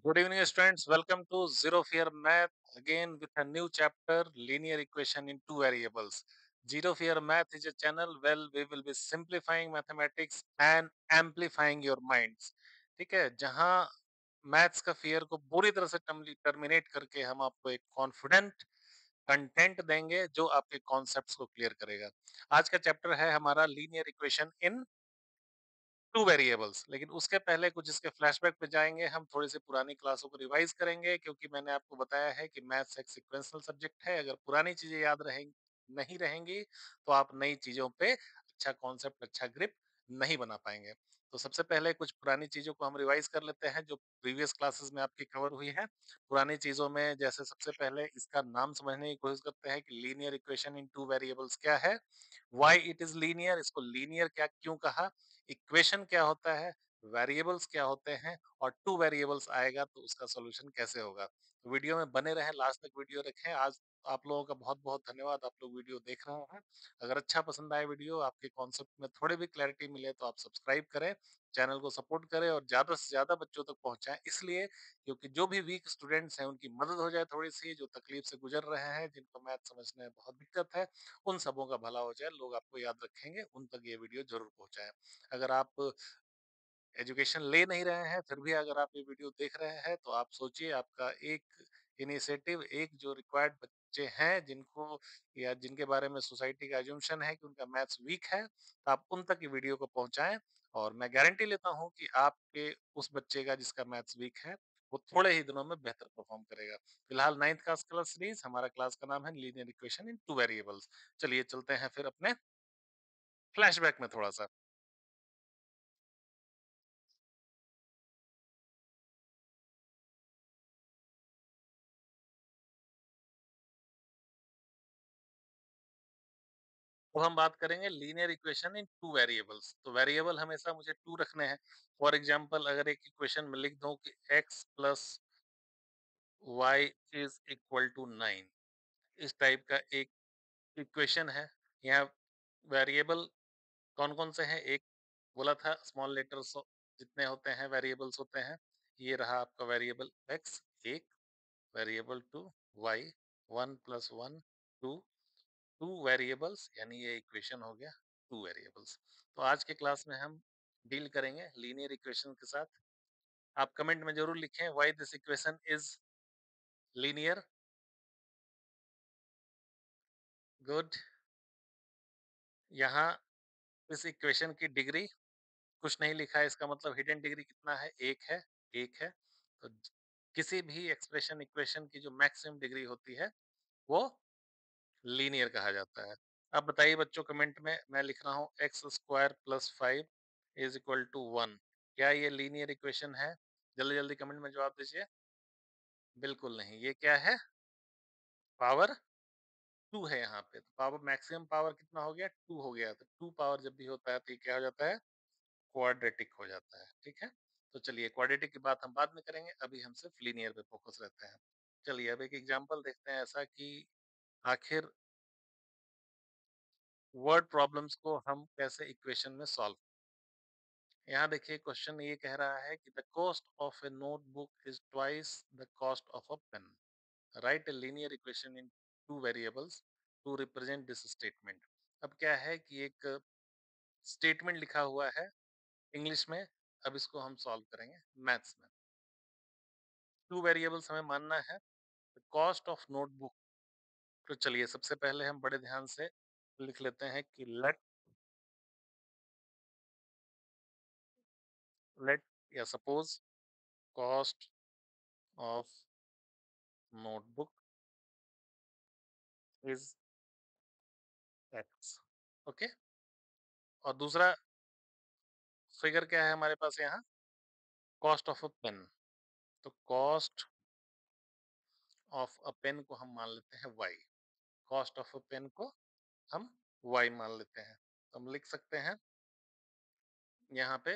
Good evening, students. Welcome to Zero Fear Math again with a new chapter linear equation in two variables. Zero Fear Math is a channel where we will be simplifying mathematics and amplifying your minds. ठीक है, जहां maths का fear को पूरी तरह से terminate करके हम आपको एक कॉन्फिडेंट कंटेंट देंगे जो आपके कॉन्सेप्ट्स को क्लियर करेगा। आज का चैप्टर है हमारा linear equation in two variables. लेकिन उसके पहले कुछ इसके फ्लैशबैक पे जाएंगे, हम थोड़ी सी पुरानी क्लासों को रिवाइज करेंगे क्योंकि मैंने आपको बताया है कि मैथ्स एक सीक्वेंशियल सब्जेक्ट है। अगर पुरानी चीजें याद रहेंगी नहीं रहेंगी तो आप नई चीजों पे अच्छा कॉन्सेप्ट, अच्छा ग्रिप नहीं बना पाएंगे। तो सबसे पहले कुछ पुरानी चीजों को हम रिवाइज कर लेते हैं जो प्रीवियस क्लासेस में आपकी कवर हुई है। पुरानी चीजों में जैसे सबसे पहले इसका नाम समझने की कोशिश करते हैं कि linear equation in two variables क्या है, व्हाई इट इज लीनियर, इसको लीनियर क्या क्यों कहा, इक्वेशन क्या होता है, वेरिएबल्स क्या होते हैं, और टू वेरिएबल्स आएगा तो उसका सॉल्यूशन कैसे होगा। तो वीडियो में बने रहें, लास्ट तक वीडियो रखें। आज आप लोगों का बहुत बहुत धन्यवाद, आप लोग वीडियो देख रहे हैं। अगर अच्छा पसंद आए वीडियो, आपके कॉन्सेप्ट में थोड़ी भी क्लैरिटी मिले तो आप सब्सक्राइब करें, चैनल को सपोर्ट करें और ज्यादा से ज्यादा बच्चों तक पहुंचाएं, इसलिए क्योंकि जो भी वीक स्टूडेंट्स हैं उनकी मदद हो जाए थोड़ी सी, जो तकलीफ से गुजर रहे हैं, जिनको मैथ समझने में बहुत दिक्कत है, उन सबों का भला हो जाए, लोग आपको याद रखेंगे, उन तक ये वीडियो जरूर पहुंचाएं। अगर आप एजुकेशन ले नहीं रहे हैं फिर भी अगर आप ये वीडियो देख रहे हैं तो आप सोचिए, आपका एक इनिशिएटिव, एक जो रिक्वायर्ड बच्चे हैं जिनको या जिनके बारे में सोसाइटी का एज्यूमशन है कि उनका मैथ्स वीक है, तो आप उन तक ये वीडियो को पहुंचाएं। और मैं गारंटी लेता हूं कि आपके उस बच्चे का जिसका मैथ्स वीक है वो थोड़े ही दिनों में बेहतर परफॉर्म करेगा। फिलहाल नाइन्थ क्लास क्लास सीरीज, हमारा क्लास का नाम है linear equation in two variables. चलिए चलते हैं फिर अपने फ्लैशबैक में थोड़ा सा। तो हम बात करेंगे linear equation in two variables. तो वेरिएबल हमेशा मुझे टू रखने हैं। फॉर एग्जांपल अगर एक इक्वेशन में लिख दूं कि x plus y is equal to 9, इस टाइप का एक इक्वेशन है। यहाँ वेरिएबल कौन कौन से हैं, एक बोला था स्मॉल लेटर्स जितने होते हैं वेरिएबल्स होते हैं। ये रहा आपका वेरिएबल x एक, variable two y, 1 + 1 2, two variables, यानी ये इक्वेशन हो गया टू वेरिएबल्स। तो आज के क्लास में हम डील करेंगे लीनियर इक्वेशन के साथ। आप कमेंट में जरूर लिखें why this equation is linear. Good. यहाँ इस इक्वेशन की डिग्री कुछ नहीं लिखा है, इसका मतलब हिडन डिग्री कितना है, एक है। एक है तो किसी भी एक्सप्रेशन इक्वेशन की जो मैक्सिमम डिग्री होती है वो लीनियर कहा जाता है। अब बताइए बच्चों कमेंट में, मैं लिख रहा हूँ x² + 5 इज इक्वल टू 1, क्या ये लीनियर इक्वेशन है? जल्दी जल्दी कमेंट में जवाब दीजिए। बिल्कुल नहीं। ये क्या है? पावर टू है यहाँ पे। तो पावर, मैक्सिमम पावर कितना हो गया? टू हो गया। तो टू पावर जब भी होता है तो ये क्या हो जाता है? क्वाड्रेटिक हो जाता है। ठीक है, तो चलिए क्वाड्रेटिक की बात हम बाद में करेंगे, अभी हम सिर्फ लीनियर पे फोकस रहते हैं। चलिए अब एक एग्जांपल देखते हैं ऐसा कि आखिर वर्ड प्रॉब्लम्स को हम कैसे इक्वेशन में सॉल्व। यहाँ देखिए क्वेश्चन ये कह रहा है कि the cost of a notebook is twice the cost of a pen, right a linear equation in two variables to represent this statement. अब क्या है कि एक स्टेटमेंट लिखा हुआ है इंग्लिश में, अब इसको हम सॉल्व करेंगे मैथ्स में। टू वेरिएबल्स हमें मानना है, कॉस्ट ऑफ नोटबुक। तो चलिए सबसे पहले हम बड़े ध्यान से लिख लेते हैं कि लेट या suppose cost of notebook is x. Okay, और दूसरा फिगर क्या है हमारे पास यहाँ? Cost of a pen. तो कॉस्ट ऑफ अ पेन को हम मान लेते हैं y, cost of a pen को हम वाई मान लेते हैं। तो हम लिख सकते हैं यहाँ पे,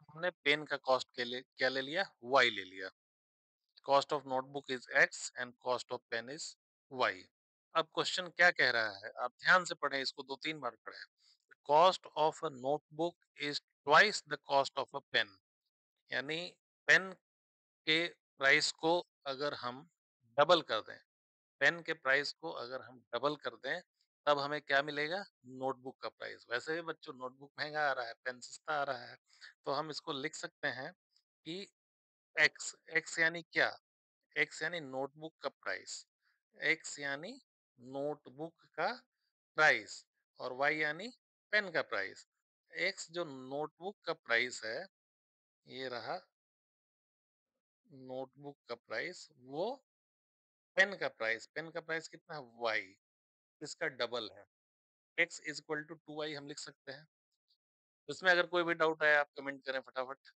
हमने पेन का कॉस्ट के लिए क्या ले लिया? वाई ले लिया। Cost of notebook is x and cost of pen is y. अब क्वेश्चन क्या कह रहा है, आप ध्यान से पढ़ें इसको, दो तीन बार पढ़ें। Cost of a notebook is twice the cost of a pen. यानी पेन के प्राइस को अगर हम डबल कर दें, पेन के प्राइस को अगर हम डबल कर दें, तब हमें क्या मिलेगा? नोटबुक का प्राइस। वैसे भी बच्चों नोटबुक महँगा आ रहा है, पेन सस्ता आ रहा है, तो हम इसको लिख सकते हैं कि एक्स, एक्स यानी क्या? एक्स यानी नोटबुक का प्राइस, एक्स यानी नोटबुक का प्राइस और वाई यानी पेन का प्राइस। एक्स जो नोटबुक का प्राइस है, ये रहा नोटबुक का प्राइस, वो पेन का प्राइस कितना है? वाई, इसका डबल है। x is equal to 2y हम लिख सकते हैं। इसमें अगर कोई भी डाउट है आप कमेंट करें फटाफट।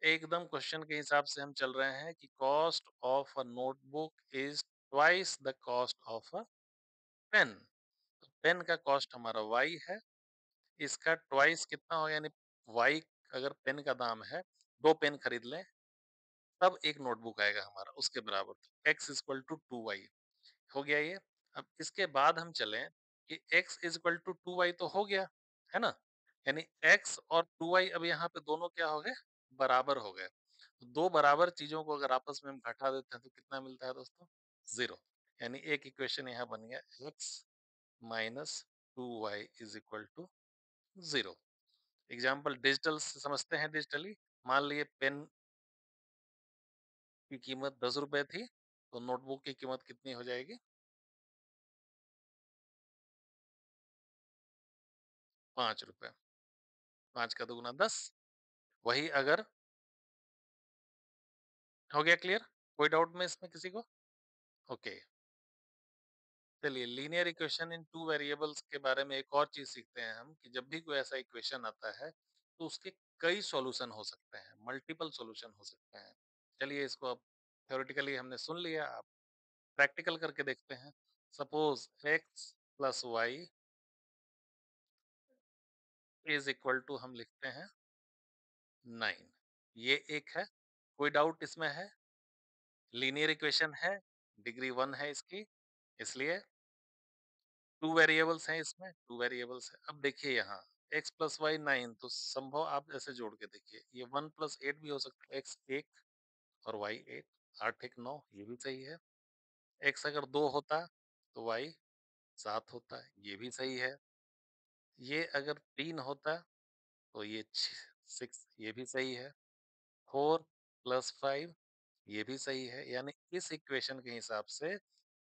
एकदम क्वेश्चन के हिसाब से हम चल रहे हैं कि cost of a notebook is twice the cost of a pen. Pen का कॉस्ट हमारा y है, इसका ट्वाइस कितना हो, यानी y अगर पेन का दाम है, 2 पेन खरीद लें तब एक नोटबुक आएगा हमारा उसके बराबर। तो x is equal to 2y हो गया ये। अब इसके बाद हम चलें कि x is equal to 2y तो हो गया, है ना? यानी x और 2y अब यहाँ पे दोनों क्या हो गए? बराबर हो गए। तो दो बराबर चीजों को अगर आपस में हम घटा देते हैं तो कितना मिलता है दोस्तों? जीरो। यानी एक इक्वेशन यहाँ बन गया, x minus 2y is equal to zero. Example digital से समझते हैं, डिजिटली मान लिए पेन की कीमत 10 रुपए थी, तो नोटबुक की कीमत कितनी हो जाएगी? 5 रुपए। 5 का 2 गुना 10। वही अगर, हो गया क्लियर? कोई डाउट में इसमें किसी को? ओके। चलिए, linear equation in two variables के बारे में एक और चीज सीखते हैं हम कि जब भी कोई ऐसा इक्वेशन आता है तो उसके कई सॉल्यूशन हो सकते हैं, मल्टीपल सॉल्यूशन हो सकते हैं। चलिए इसको अब थ्योरेटिकली हमने सुन लिया, आप प्रैक्टिकल करके देखते हैं। Suppose x plus y is equal to हम लिखते हैं 9। ये एक है, कोई डाउट इसमें है? लीनियर इक्वेशन है, डिग्री 1 है इसकी, इसलिए टू वेरिएबल्स हैं इसमें, टू वेरिएबल्स है। अब देखिए यहाँ x प्लस वाई 9, तो संभव आप ऐसे जोड़ के देखिए, ये 1 प्लस 8 भी हो सकता है, x 1 और y 8, 8 1 9, ये भी सही है। x अगर 2 होता तो y 7 होता, ये भी सही है। ये अगर 3 होता तो ये 6, ये भी सही है। 4 प्लस 5, ये भी सही है। यानी इस इक्वेशन के हिसाब से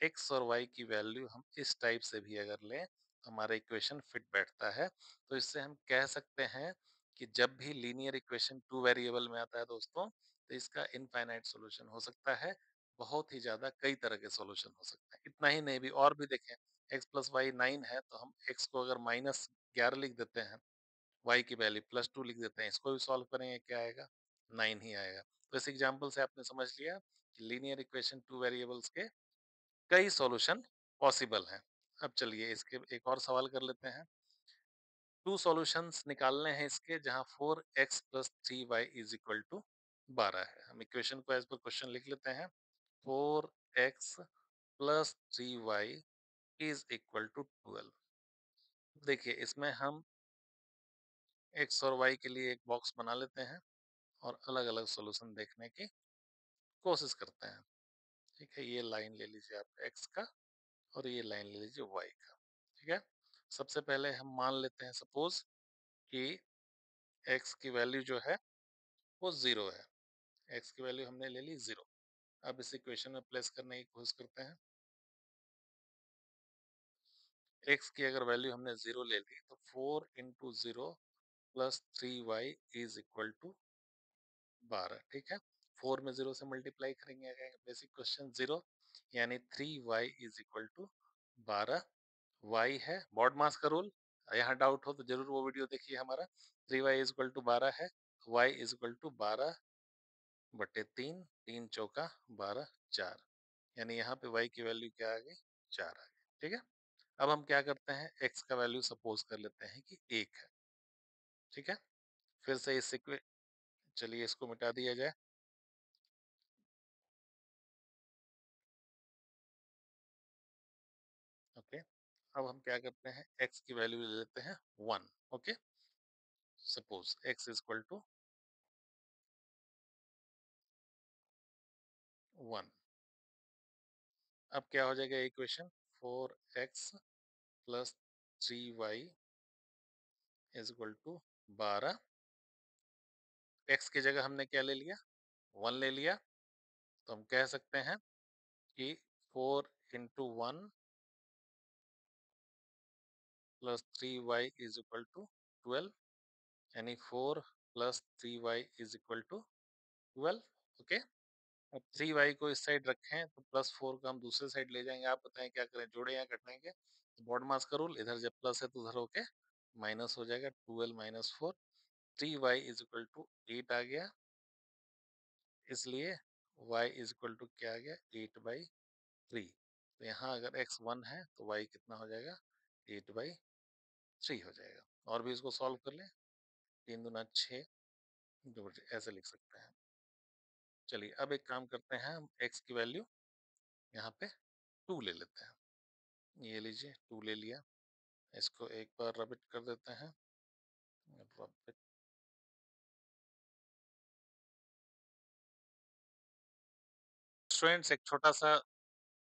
एक्स और वाई की वैल्यू हम इस टाइप से भी अगर लें तो हमारा इक्वेशन फिट बैठता है। तो इससे हम कह सकते हैं कि जब भी लीनियर इक्वेशन टू वेरिएबल में आता है दोस्तों, तो इसका इनफाइनाइट सॉल्यूशन हो सकता है, बहुत ही ज्यादा कई तरह के सॉल्यूशन हो सकते हैं। इतना ही नहीं, भी और भी देखें, एक्स प्लस वाई 9 है तो हम एक्स को अगर -11 लिख देते हैं, y की वैल्यू +2 लिख देते हैं, इसको भी सॉल्व करेंगे, क्या आएगा? 9 ही आएगा। तो इस एग्जांपल से आपने समझ लिया कि लीनियर इक्वेशन टू वेरिएबल्स के कई सॉल्यूशन पॉसिबल हैं। अब चलिए इसके एक और सवाल कर लेते हैं। टू सॉल्यूशंस निकालने हैं इसके, जहां 4x plus 3y is equal to 12 है। हम इक्वेशन को एज पर क्वेश्चन लिख लेते हैं। 4x plus 3y is equal to 12। देखिए इसमें हम x और y के लिए एक बॉक्स बना लेते हैं और अलग-अलग सॉल्यूशन देखने की कोशिश करते हैं। ठीक है, ये लाइन ले लीजिए आप x का और ये लाइन ले लीजिए y का। ठीक है, सबसे पहले हम मान लेते हैं सपोज कि x की वैल्यू जो है वो 0 है। x की वैल्यू हमने ले ली 0। अब इस इक्वेशन में प्लेस करने की कोशिश करते हैं। x की अगर वैल्यू हमने 0 ले ली तो 4 into 0 plus 3y is equal to 12। ठीक है, 4 में 0 से मल्टीप्लाई करेंगे, बेसिक क्वेश्चन 0, यानी 3y is equal to 12। y है बॉड मास का रूल, यहाँ डाउट हो तो जरूर वो वीडियो देखिए हमारा। 3y इज इक्वल टू 12 है, y इज इक्वल टू 12/3, 3 चौका 12, 4, यानी यहाँ पे y की वैल्यू क्या आ गई? 4 आ गई। ठीक है, अब हम क्या करते हैं, x का वैल्यू सपोज कर लेते हैं कि 1 है। ठीक है, फिर से इस चलिए इसको मिटा दिया जाए। ओके, अब हम क्या करते हैं, x की वैल्यू ले लेते हैं 1। Okay, suppose x is equal to 1। अब क्या हो जाएगा equation? 4x plus 3y is equal to 12। x की जगह हमने क्या ले लिया? 1 ले लिया। तो हम कह सकते हैं कि 4 into 1 plus 3y is equal to 12, यानी 4 plus 3y is equal to 12। Okay. अब 3y को इस साइड रखें तो प्लस 4 को हम दूसरे साइड ले जाएंगे। आप बताएं क्या करें, जोड़े या घटाएंगे? बॉड मास का रूल, इधर जब प्लस है तो उधर होके माइनस हो जाएगा। 12 minus 4, 3y is equal to 8 आ गया। इसलिए y इज इक्वल टू क्या आ गया? 8/3। तो यहाँ अगर x 1 है तो y कितना हो जाएगा? 8/3 हो जाएगा। और भी इसको सॉल्व कर लें। 3 दूना 6, ऐसे लिख सकते हैं। चलिए अब एक काम करते हैं, हम x की वैल्यू यहाँ पे 2 ले लेते हैं। ये लीजिए 2 ले लिया। इसको एक बार रबिट कर देते हैं। रबिट। स्टूडेंट्स एक छोटा सा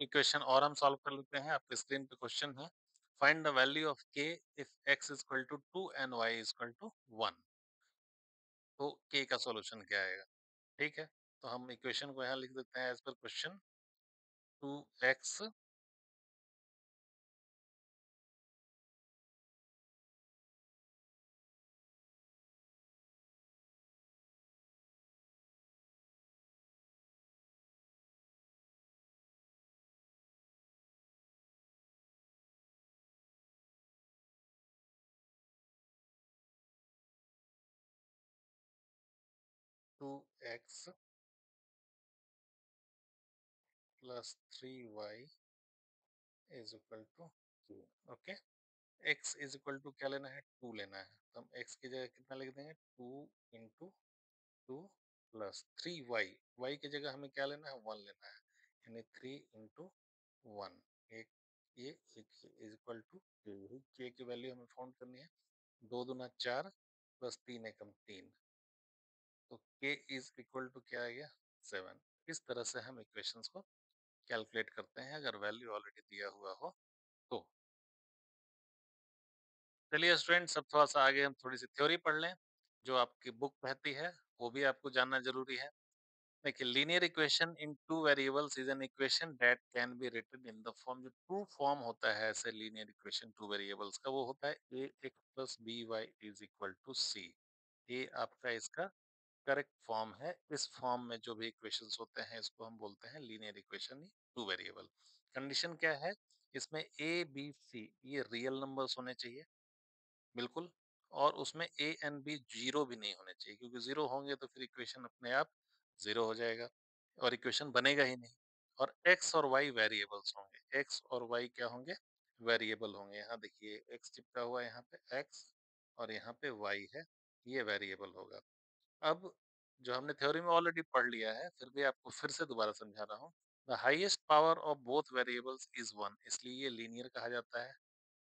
इक्वेशन और हम सॉल्व कर लेते हैं। आपके स्क्रीन पे क्वेश्चन है, find the value of k if x is equal to 2 and y is equal to 1। तो k का सॉल्यूशन क्या आएगा? ठीक है, तो हम इक्वेशन को यहाँ लिख देते हैं as per question. 2x 2x plus 3y is equal to 2। ओके। x इज इक्वल टू क्या लेना है? 2 लेना है। तो हम x की जगह कितना लिख देंगे? 2 इंटू 2 प्लस 3y। y की जगह हमें क्या लेना है? 1 लेना है, यानी 3 इंटू 1। एक ये एक इज इक्वल टू k की वैल्यू हमें फाउंड करनी है। 2 दूना 4 प्लस 3 एकम 3। तो k इज इक्वल टू क्या आ गया? 7। इस तरह से हम इक्वेशंस को कैलकुलेट करते हैं अगर वैल्यू ऑलरेडी दिया हुआ हो तो। चलिए स्टूडेंट्स, अब थोड़ा सा आगे हम थोड़ी सी थ्योरी पढ़ लें। जो आपकी बुक कहती है वो भी आपको जानना जरूरी है। देखिए, linear equation in two variables is an equation that can be written in the form. जो ट्रू फॉर्म होता है ऐसे लीनियर इक्वेशन टू वेरिएबल्स का, वो होता है A X plus B Y is equal to C. ये आपका इसका करेक्ट फॉर्म है। इस फॉर्म में जो भी इक्वेशंस होते हैं इसको हम बोलते हैं linear equation two variable. Condition क्या है इसमें? ए बी सी ये रियल नंबर्स होने चाहिए, बिल्कुल। और उसमें ए एंड बी जीरो भी नहीं होने चाहिए, क्योंकि जीरो होंगे तो फिर इक्वेशन अपने आप जीरो हो जाएगा और इक्वेशन बनेगा ही नहीं। और एक्स और वाई वेरिएबल्स होंगे। एक्स और वाई क्या होंगे? वेरिएबल होंगे। यहाँ देखिए एक्स चिपका हुआ है, यहाँ पे एक्स और यहाँ पे वाई है, ये वेरिएबल होगा। अब जो हमने थ्योरी में ऑलरेडी पढ़ लिया है, फिर भी आपको फिर से दोबारा समझा रहा हूँ। The highest power of both variables is 1, इसलिए ये लीनियर कहा जाता है।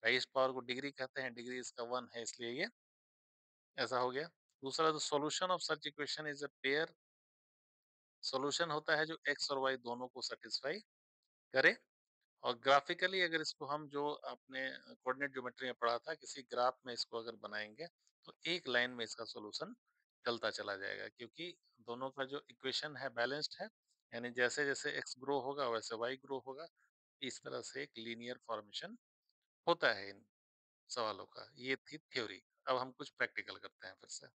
हाईएस्ट पावर को डिग्री कहते हैं, डिग्री इसका 1 है, इसलिए ये ऐसा हो गया। दूसरा, the solution of such equation is a pair. Solution होता है जो एक्स और वाई दोनों को सेटिस्फाई करे। और ग्राफिकली अगर इसको हम, जो आपने कोऑर्डिनेट ज्योमेट्री में पढ़ा था, किसी ग्राफ में इसको अगर बनाएंगे तो एक लाइन में इसका सॉल्यूशन चलता चला जाएगा, क्योंकि दोनों का जो इक्वेशन है बैलेंस्ड है। यानी जैसे जैसे एक्स ग्रो होगा वैसे वाई ग्रो होगा। इस तरह से एक लीनियर फॉर्मेशन होता है इन सवालों का। ये थी थ्योरी। अब हम कुछ प्रैक्टिकल करते हैं फिर से।